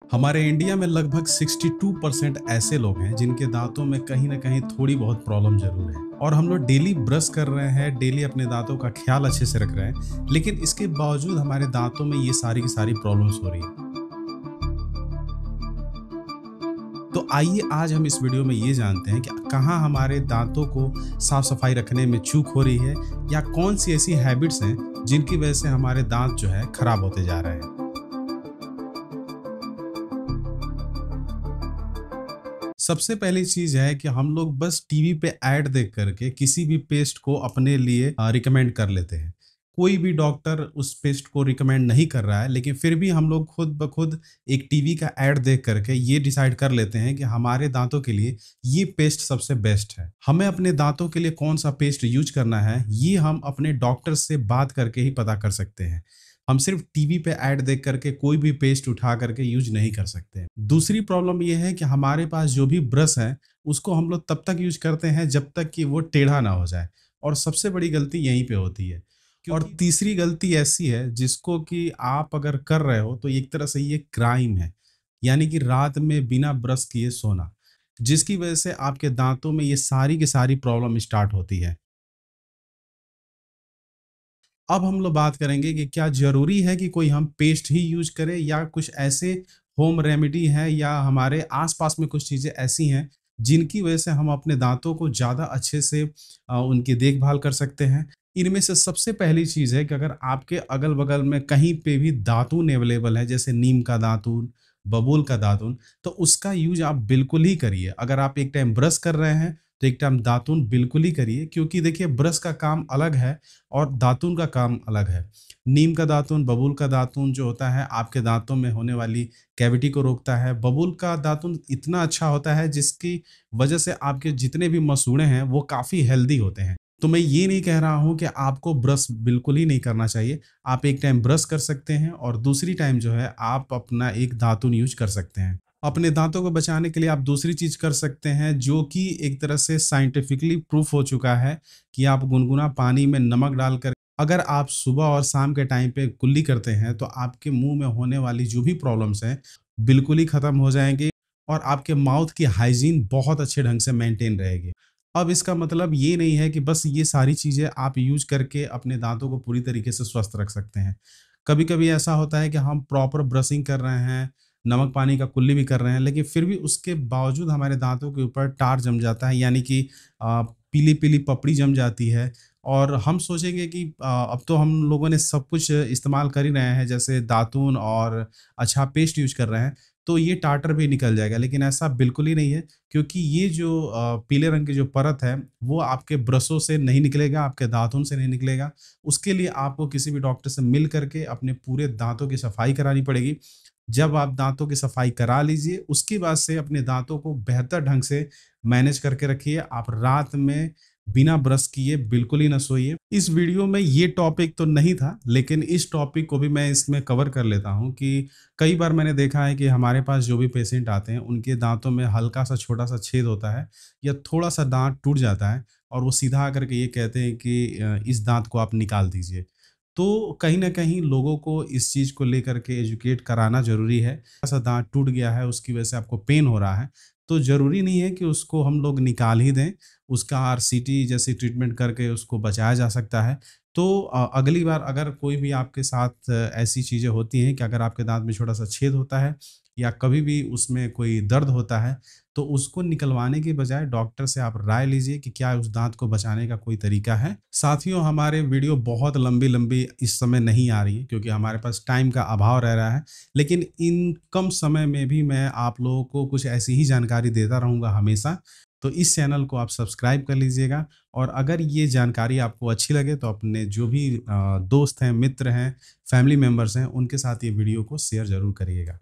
हमारे इंडिया में लगभग 62% ऐसे लोग हैं जिनके दांतों में कहीं ना कहीं थोड़ी बहुत प्रॉब्लम जरूर है। और हम लोग डेली ब्रश कर रहे हैं, डेली अपने दांतों का ख्याल अच्छे से रख रहे हैं, लेकिन इसके बावजूद हमारे दांतों में ये सारी की सारी प्रॉब्लम्स हो रही है। तो आइए आज हम इस वीडियो में ये जानते हैं कि कहाँ हमारे दांतों को साफ सफाई रखने में चूक हो रही है, या कौन सी ऐसी हैबिट्स हैं जिनकी वजह से हमारे दांत जो है खराब होते जा रहे हैं। सबसे पहली चीज है कि हम लोग बस टीवी पे ऐड देख करके किसी भी पेस्ट को अपने लिए रिकमेंड कर लेते हैं। कोई भी डॉक्टर उस पेस्ट को रिकमेंड नहीं कर रहा है, लेकिन फिर भी हम लोग खुद ब खुद एक टीवी का ऐड देख करके ये डिसाइड कर लेते हैं कि हमारे दांतों के लिए ये पेस्ट सबसे बेस्ट है। हमें अपने दांतों के लिए कौन सा पेस्ट यूज करना है, ये हम अपने डॉक्टर से बात करके ही पता कर सकते हैं। हम सिर्फ टीवी पे ऐड देख करके कोई भी पेस्ट उठा करके यूज नहीं कर सकते। दूसरी प्रॉब्लम ये है कि हमारे पास जो भी ब्रश है, उसको हम लोग तब तक यूज करते हैं जब तक कि वो टेढ़ा ना हो जाए, और सबसे बड़ी गलती यहीं पे होती है। और तीसरी गलती ऐसी है जिसको कि आप अगर कर रहे हो तो एक तरह से ये क्राइम है, यानी कि रात में बिना ब्रश किए सोना, जिसकी वजह से आपके दांतों में ये सारी की सारी प्रॉब्लम स्टार्ट होती है। अब हम लोग बात करेंगे कि क्या ज़रूरी है कि कोई हम पेस्ट ही यूज़ करें, या कुछ ऐसे होम रेमेडी हैं या हमारे आस-पास में कुछ चीज़ें ऐसी हैं जिनकी वज़ह से हम अपने दाँतों को ज़्यादा अच्छे से उनकी देखभाल कर सकते हैं। इनमें से सबसे पहली चीज़ है कि अगर आपके अगल-बगल में कहीं पे भी दातून अवेलेबल है, जैसे नीम का दातून, बबूल का दातून, तो उसका यूज़ आप बिल्कुल ही करिए। अगर आप एक टाइम ब्रश कर रहे हैं, तो एक टाइम दातून बिल्कुल ही करिए, क्योंकि देखिए ब्रश का काम अलग है और दातून का काम अलग है। नीम का दातून, बबूल का दातून जो होता है आपके दाँतों में होने वाली कैविटी को रोकता है। बबूल का दातून इतना अच्छा होता है जिसकी वजह से आपके जितने भी मसूड़े हैं वो काफ़ी हेल्दी होते हैं। तो मैं ये नहीं कह रहा हूँ कि आपको ब्रश बिल्कुल ही नहीं करना चाहिए। आप एक टाइम ब्रश कर सकते हैं और दूसरी टाइम जो है आप अपना एक दातून यूज़ कर सकते हैं। अपने दाँतों को बचाने के लिए आप दूसरी चीज़ कर सकते हैं, जो कि एक तरह से साइंटिफिकली प्रूफ हो चुका है, कि आप गुनगुना पानी में नमक डालकर अगर आप सुबह और शाम के टाइम पे कुल्ली करते हैं, तो आपके मुँह में होने वाली जो भी प्रॉब्लम्स हैं, बिल्कुल ही खत्म हो जाएँगी और आपके माउथ की हाइजीन बहुत अच्छे ढंग से मेंटेन रहेगी। अब इसका मतलब ये नहीं है कि बस ये सारी चीज़ें आप यूज़ करके अपने दाँतों को पूरी तरीके से स्वस्थ रख सकते हैं। कभी-कभी ऐसा होता है कि हम प्रॉपर ब्रशिंग कर रहे हैं, नमक पानी का कुल्ली भी कर रहे हैं, लेकिन फिर भी उसके बावजूद हमारे दाँतों के ऊपर टार जम जाता है, यानी कि पीली-पीली पपड़ी जम जाती है। और हम सोचेंगे कि अब तो हम लोगों ने सब कुछ इस्तेमाल कर ही रहे हैं, जैसे दातून और अच्छा पेस्ट यूज़ कर रहे हैं, तो ये टाटर भी निकल जाएगा, लेकिन ऐसा बिल्कुल ही नहीं है, क्योंकि ये जो पीले रंग की जो परत है, वो आपके ब्रशों से नहीं निकलेगा, आपके दातून से नहीं निकलेगा। उसके लिए आपको किसी भी डॉक्टर से मिल करके अपने पूरे दाँतों की सफाई करानी पड़ेगी। जब आप दाँतों की सफाई करा लीजिए, उसके बाद से अपने दाँतों को बेहतर ढंग से मैनेज करके रखिए। आप रात में बिना ब्रश किए बिल्कुल ही ना सोइए। इस वीडियो में ये टॉपिक तो नहीं था, लेकिन इस टॉपिक को भी मैं इसमें कवर कर लेता हूँ कि कई बार मैंने देखा है कि हमारे पास जो भी पेशेंट आते हैं, उनके दाँतों में हल्का-सा छोटा-सा छेद होता है, या थोड़ा-सा दाँत टूट जाता है, और वो सीधा आकर के ये कहते हैं कि इस दाँत को आप निकाल दीजिए। तो कहीं न कहीं लोगों को इस चीज़ को लेकर के एजुकेट कराना ज़रूरी है। ऐसा दाँत टूट गया है, उसकी वजह से आपको पेन हो रहा है, तो ज़रूरी नहीं है कि उसको हम लोग निकाल ही दें। उसका आरसीटी जैसी ट्रीटमेंट करके उसको बचाया जा सकता है। तो अगली बार अगर कोई भी आपके साथ ऐसी चीज़ें होती हैं कि अगर आपके दाँत में छोटा-सा छेद होता है, या कभी भी उसमें कोई दर्द होता है, तो उसको निकलवाने की बजाय डॉक्टर से आप राय लीजिए कि क्या उस दाँत को बचाने का कोई तरीका है। साथियों, हमारे वीडियो बहुत लंबी-लंबी इस समय नहीं आ रही है, क्योंकि हमारे पास टाइम का अभाव रह रहा है। लेकिन इन कम समय में भी मैं आप लोगों को कुछ ऐसी ही जानकारी देता रहूँगा हमेशा। तो इस चैनल को आप सब्सक्राइब कर लीजिएगा, और अगर ये जानकारी आपको अच्छी लगे तो अपने जो भी दोस्त हैं, मित्र हैं, फैमिली मेंबर्स हैं, उनके साथ ये वीडियो को शेयर ज़रूर करिएगा।